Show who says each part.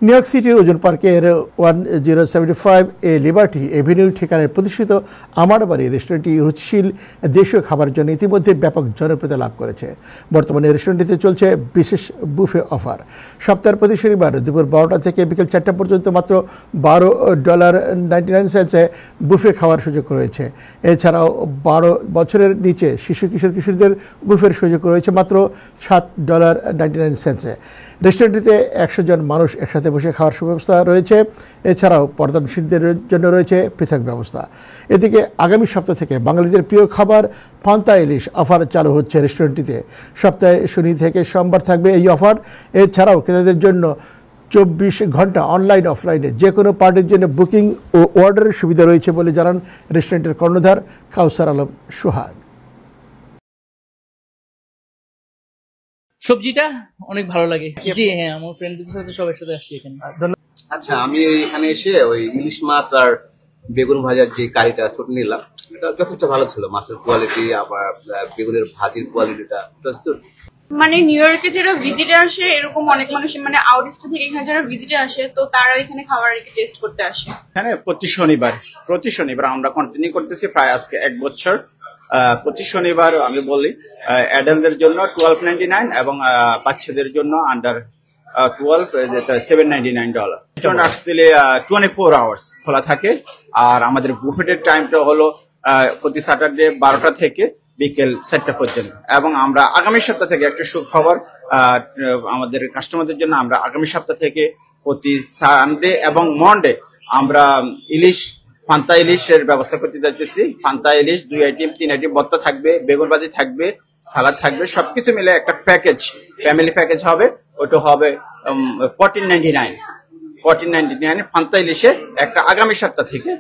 Speaker 1: New York সিটির ওজন পার্কের 1075 লিবার্টি এভিনিউ ঠিকানায় প্রতিষ্ঠিত আমার বাড়ি রেস্টুরেন্টটি রুচিশীল দেশীয় খাবারের জন্য ইতিমধ্যে ব্যাপক জনপ্রিয়তা লাভ করেছে। বর্তমানে রেস্টুরেন্টটিতে চলছে বিশেষ বুফে অফার। সপ্তাহের প্রতি শনিবার দুপুর 12টা থেকে বিকেল 4টা পর্যন্ত মাত্র $12.99 বুফে খাওয়ার সুযোগ রয়েছে। এছাড়াও 12 বছরের নিচে শিশু কিশোরীদের বুফের সুযোগ রয়েছে মাত্র $7.99। রেস্টুরেন্টটিতে 100 জন মানুষ একসাথে বসে খাওয়ার সুব্যবস্থা রয়েছে। এছাড়াও পর্দানশীলদের জন্য রয়েছে পৃথক ব্যবস্থা। এদিকে আগামী সপ্তাহ থেকে বাঙালিদের প্রিয় খাবার পান্তা ইলিশ অফার চালু হচ্ছে রেস্টুরেন্টটিতে। সপ্তাহে শনি থেকে সোমবার থাকবে এই অফার। এছাড়াও ক্রেতাদের জন্য 24 ঘন্টা অনলাইন অফলাইনে যে কোনো পার্টির জন্য বুকিং ও অর্ডারের সুবিধা রয়েছে বলে জানান রেস্টুরেন্টের কর্ণধার কাউসার আলম সোহাগ।
Speaker 2: সবজিটা অনেক ভালো লাগে। জি হ্যাঁ, আমার ফ্রেন্ডদের সাথে সবার সাথে আসছি এখানে।
Speaker 3: আচ্ছা, আমি এখানে এসে ওই ইলিশ মাছ আর বেগুন ভাজার যে কারিটা ছোট নিলাম, এটা যথেষ্ট ভালো ছিল। মাছের কোয়ালিটি আবার বেগুনের ভাজির কোয়ালিটিটা
Speaker 4: মানে নিউ ইয়র্কে যারা ভিজিটে আসে এরকম অনেক মানুষ মানে আউট স্টেট থেকে এখানে যারা ভিজিটে আসে তো তারা এখানে খাবার টেস্ট করতে আসে।
Speaker 5: এখানে প্রতি শনিবার আমরা কন্টিনিউ করতেছি প্রায় আজকে 1 বছর। প্রতি শনিবার আমি বলি অ্যাডাল্টদের জন্য $12.99 এবং বাচ্চাদের জন্য আন্ডার 12 $7.99। অ্যাকচুয়ালি 24 আওয়ার্স খোলা থাকে। আর আমাদের বুফেটের টাইমটা হলো প্রতি স্যাটারডে 12টা থেকে বিকেল 4টা পর্যন্ত। এবং আমরা আগামী সপ্তাহ থেকে একটা সুখবর আমাদের কাস্টমারদের জন্য, আমরা আগামী সপ্তাহ থেকে প্রতি সানডে এবং মন্ডে আমরা পান্তা ইলিশের ব্যবস্থা করতে যাচ্ছি। পান্তা ইলিশ 2 আইটেম 3 আইটেম ভর্তা থাকবে, বেগুন ভাজি থাকবে, সালাদ থাকবে, সবকিছু মিলে একটা প্যাকেজ, ফ্যামিলি প্যাকেজ হবে। ওটা হবে $14.99 পান্তা ইলিশে একটা আগামী সপ্তাহ থেকে